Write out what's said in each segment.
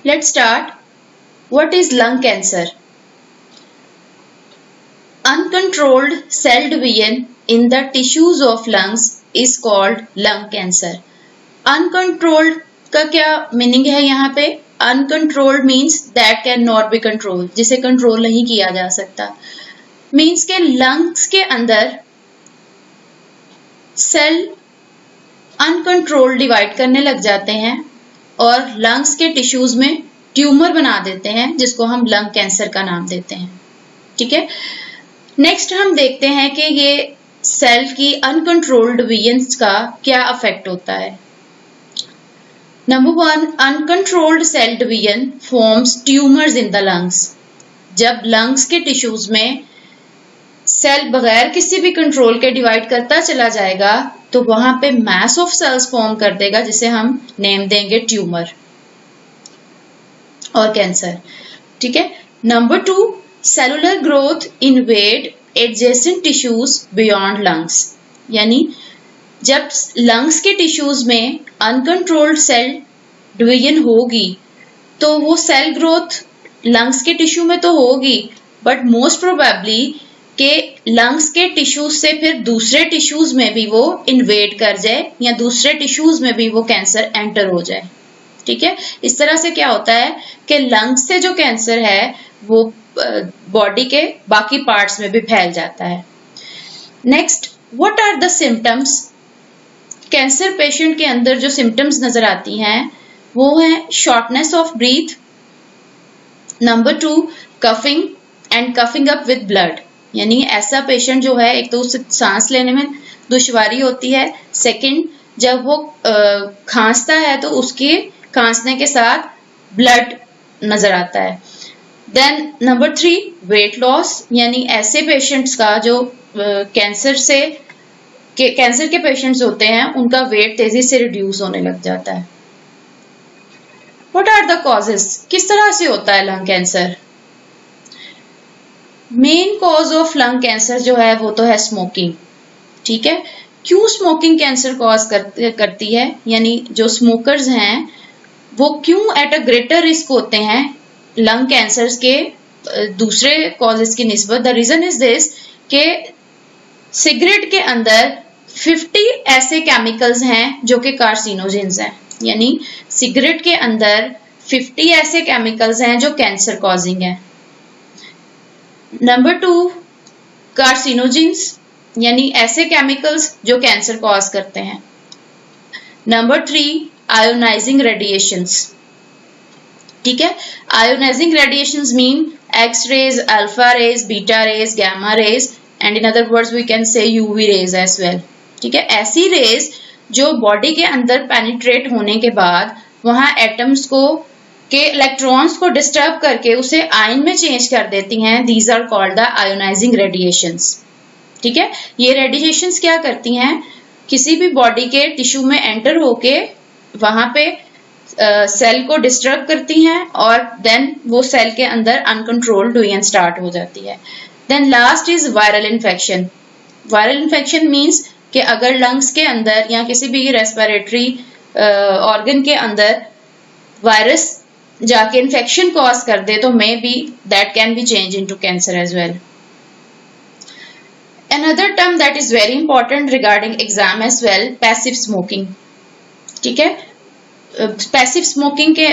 Let's start. What is lung cancer? Uncontrolled cell division in the tissues of lungs is called lung cancer. Uncontrolled का क्या meaning है यहाँ पे? Uncontrolled means that cannot be controlled, जिसे control नहीं किया जा सकता. मीन्स के लंग्स के अंदर सेल अनकंट्रोल डिवाइड करने लग जाते हैं और लंग्स के टिश्यूज में ट्यूमर बना देते हैं, जिसको हम लंग कैंसर का नाम देते हैं. ठीक है. नेक्स्ट हम देखते हैं कि ये सेल की अनकंट्रोल्ड डिवीजन्स का क्या अफेक्ट होता है. Number 1, uncontrolled cell division forms tumours in the lungs. जब लंग्स के टिश्यूज में सेल बगैर किसी भी कंट्रोल के डिवाइड करता चला जाएगा तो वहां पे मैस ऑफ सेल्स फॉर्म कर देगा, जिसे हम नेम देंगे ट्यूमर और कैंसर. ठीक है. Number 2, cellular growth invade adjacent tissues beyond lungs. यानी जब लंग्स के टिश्यूज में अनकंट्रोल्ड सेल डिवीजन होगी तो वो सेल ग्रोथ लंग्स के टिश्यू में तो होगी, बट मोस्ट प्रोबेबली के लंग्स के टिश्यूज से फिर दूसरे टिश्यूज में भी वो इन्वेड कर जाए या दूसरे टिश्यूज में भी वो कैंसर एंटर हो जाए. ठीक है. इस तरह से क्या होता है कि लंग्स से जो कैंसर है वो बॉडी के बाकी पार्ट्स में भी फैल जाता है. Next, what are the symptoms? Cancer patient के अंदर जो सिम्टम्स नजर आती हैं वो है shortness of breath. Number 2, coughing and coughing up with blood. यानी ऐसा पेशेंट जो है, एक तो उसे सांस लेने में दुश्वारी होती है. सेकंड, जब वो खांसता है तो उसके खांसने के साथ ब्लड नजर आता है. Then number 3, weight loss. यानी ऐसे पेशेंट्स का जो कैंसर के पेशेंट्स होते हैं उनका वेट तेजी से रिड्यूस होने लग जाता है. What are the causes? किस तरह से होता है lung cancer? Main cause of lung cancer जो है वो तो है स्मोकिंग. ठीक है. क्यों स्मोकिंग कैंसर कॉज करती है? यानी जो स्मोकर्स हैं वो क्यों एट अ ग्रेटर रिस्क होते हैं लंग कैंसर के दूसरे कॉजेस की निस्बत? द रीजन इज दिस के सिगरेट के अंदर 50 ऐसे केमिकल्स हैं जो कि कार्सिनोजेंस हैं. यानी सिगरेट के अंदर 50 ऐसे केमिकल्स हैं जो कैंसर कॉजिंग है. नंबर 2, कार्सिनोजेंस यानी ऐसे केमिकल्स जो कैंसर कॉज करते हैं. Number 3, ionising radiations. ठीक है. Ionising radiations mean X rays, alpha rays, beta rays, gamma rays and in other words we can say UV rays as well. ठीक है. ऐसी रेज जो बॉडी के अंदर पेनिट्रेट होने के बाद वहां एटम्स को के इलेक्ट्रॉन्स को डिस्टर्ब करके उसे आयन में चेंज कर देती हैं. These are called the ionising radiations. ठीक है. ये रेडिएशंस क्या करती हैं? किसी भी बॉडी के टिश्यू में एंटर होके वहां पे सेल को डिस्टर्ब करती हैं और देन वो सेल के अंदर अनकंट्रोल्ड डिवीजन स्टार्ट हो जाती है. Then last is viral infection. Viral infection means कि अगर लंग्स के अंदर या किसी भी रेस्पिरेटरी ऑर्गन के अंदर वायरस जाके इन्फेक्शन कॉज कर दे तो may be that can be change into cancer as well. Another term that is very important regarding exam as well, passive smoking. ठीक है. पैसिव स्मोकिंग के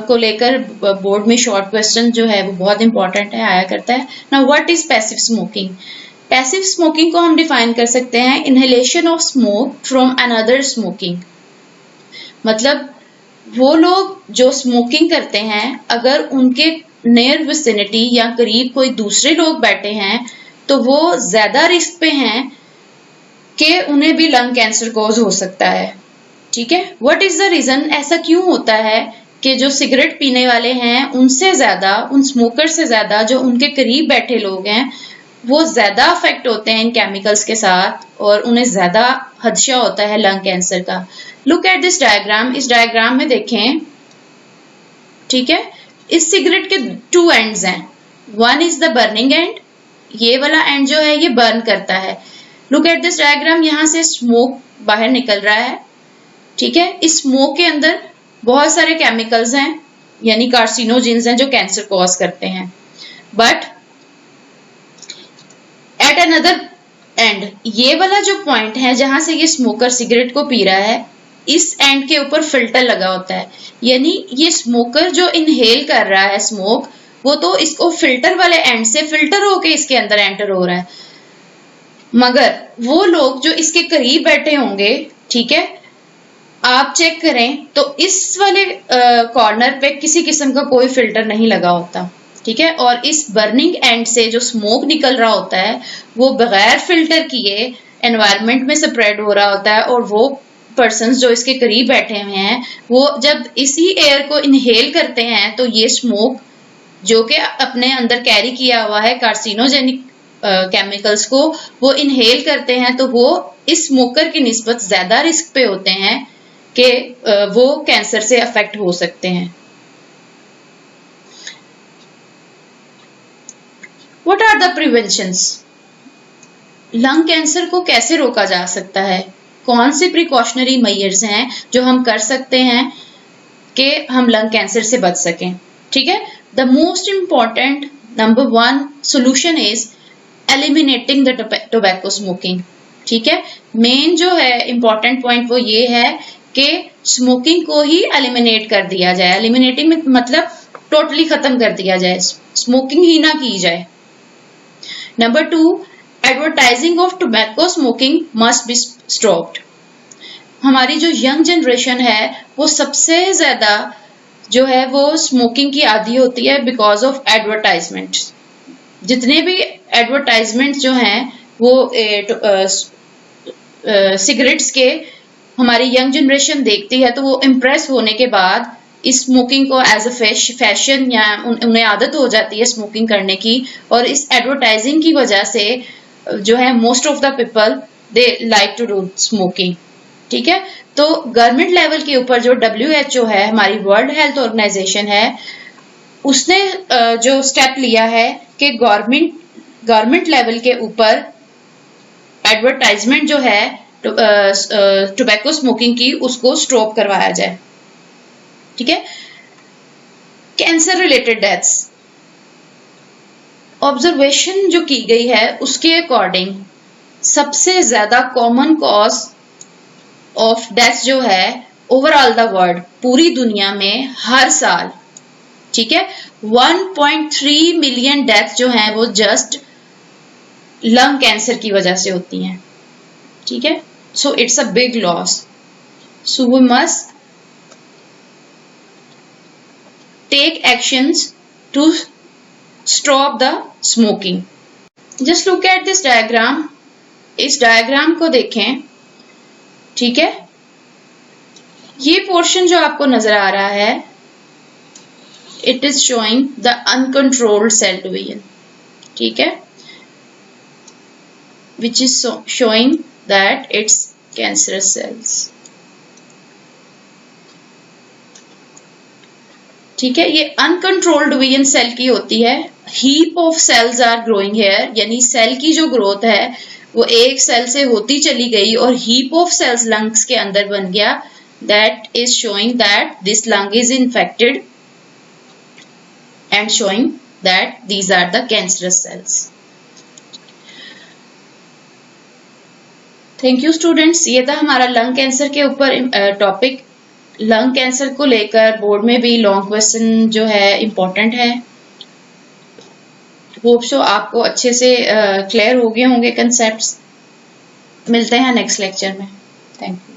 को लेकर बोर्ड में शॉर्ट क्वेश्चन जो है वो बहुत इंपॉर्टेंट है, आया करता है. Now what is passive smoking? Passive smoking को हम डिफाइन कर सकते हैं inhalation of smoke from another smoking. मतलब वो लोग जो स्मोकिंग करते हैं अगर उनके नियर विसिनिटी या करीब कोई दूसरे लोग बैठे हैं तो वो ज्यादा रिस्क पे हैं कि उन्हें भी लंग कैंसर कॉज हो सकता है. ठीक है. What is the reason? ऐसा क्यों होता है कि जो सिगरेट पीने वाले हैं उनसे ज्यादा, उन स्मोकर से ज्यादा जो उनके करीब बैठे लोग हैं वो ज्यादा अफेक्ट होते हैं इन केमिकल्स के साथ और उन्हें ज्यादा खदशा होता है लंग कैंसर का. Look at this diagram. इस डायग्राम में देखें. ठीक है. इस सिगरेट के 2 एंड्स हैं. One is the burning and. ये वाला एंड जो है ये बर्न करता है. Look at this diagram. यहां से स्मोक बाहर निकल रहा है. ठीक है. इस स्मोक के अंदर बहुत सारे केमिकल्स हैं यानी कार्सिनोजेंस हैं जो कैंसर कॉज करते हैं। बट एट अनदर एंड, ये वाला जो पॉइंट है जहां से ये स्मोकर सिगरेट को पी रहा है, इस एंड के ऊपर फिल्टर लगा होता है, यानी ये स्मोकर जो इनहेल कर रहा है स्मोक, वो तो इसको फिल्टर वाले एंड से फिल्टर होके इसके अंदर एंटर हो रहा है। मगर वो लोग जो इसके करीब बैठे होंगे, ठीक है, आप चेक करें तो इस वाले कॉर्नर पे किसी किस्म का कोई फिल्टर नहीं लगा होता, ठीक है, और इस बर्निंग एंड से जो स्मोक निकल रहा होता है वो बगैर फिल्टर किए एनवायरनमेंट में स्प्रेड हो रहा होता है, और वो पर्सन्स जो इसके करीब बैठे हुए हैं वो जब इसी एयर को इनहेल करते हैं तो ये स्मोक जो कि अपने अंदर कैरी किया हुआ है कार्सिनोजेनिक केमिकल्स को, वो इनहेल करते हैं तो वो इस स्मोकर की निस्बत ज्यादा रिस्क पे होते हैं कि वो कैंसर से अफेक्ट हो सकते हैं। What are the preventions? Lung cancer को कैसे रोका जा सकता है? कौन से प्रिकॉशनरी मेजर्स हैं जो हम कर सकते हैं कि हम लंग कैंसर से बच सकें? ठीक है, the most important number 1 solution is eliminating the tobacco smoking. ठीक है, मेन जो है इंपॉर्टेंट पॉइंट वो ये है कि स्मोकिंग को ही एलिमिनेट कर दिया जाए। एलिमिनेटिंग मतलब टोटली खत्म कर दिया जाए, स्मोकिंग ही ना की जाए। Number 2, advertising of tobacco smoking must be stopped. हमारी जो यंग जनरेशन है वो सबसे ज्यादा जो है वो स्मोकिंग की आदी होती है बिकॉज ऑफ एडवर्टाइजमेंट। जितने भी एडवर्टाइजमेंट जो हैं वो सिगरेट्स के हमारी यंग जनरेशन देखती है तो वो इम्प्रेस होने के बाद इस स्मोकिंग को एज अ फैशन या उन्हें आदत हो जाती है स्मोकिंग करने की, और इस एडवर्टाइजिंग की वजह से जो है most of the people they like to do smoking. ठीक है, तो गवर्नमेंट लेवल के ऊपर जो WHO है, हमारी वर्ल्ड हेल्थ ऑर्गेनाइजेशन है, उसने जो स्टेप लिया है कि गवर्नमेंट लेवल के ऊपर एडवर्टाइजमेंट जो है टोबैको स्मोकिंग की उसको स्टॉप करवाया जाए। ठीक है, कैंसर रिलेटेड डेथ्स, ऑब्जर्वेशन जो की गई है उसके अकॉर्डिंग सबसे ज्यादा कॉमन कॉज ऑफ डेथ जो है ओवरऑल द वर्ल्ड, पूरी दुनिया में हर साल, ठीक है, 1.3 मिलियन डेथ जो है वो जस्ट लंग कैंसर की वजह से होती हैं। ठीक है, so it's a big loss, so we must take actions to stop the smoking. Just look at this diagram. इस डायग्राम को देखें, ठीक है, ये पोर्शन जो आपको नजर आ रहा है, it is showing the uncontrolled cell division. ठीक है, which is showing that it's cancerous cells. ठीक है, ये अनकंट्रोल्ड डिवीजन सेल की होती है। Heap of cells are growing here, यानी सेल की जो ग्रोथ है वो एक सेल से होती चली गई और हीप ऑफ सेल्स लंग्स के अंदर बन गया। That is showing that this lung is infected and showing that these are the cancerous cells. Thank you students, ये था हमारा लंग कैंसर के ऊपर टॉपिक। लंग कैंसर को लेकर बोर्ड में भी लॉन्ग क्वेश्चन जो है इम्पोर्टेंट है। होप सो आपको अच्छे से क्लियर हो गए होंगे कंसेप्ट्स। मिलते हैं नेक्स्ट लेक्चर में। Thank you.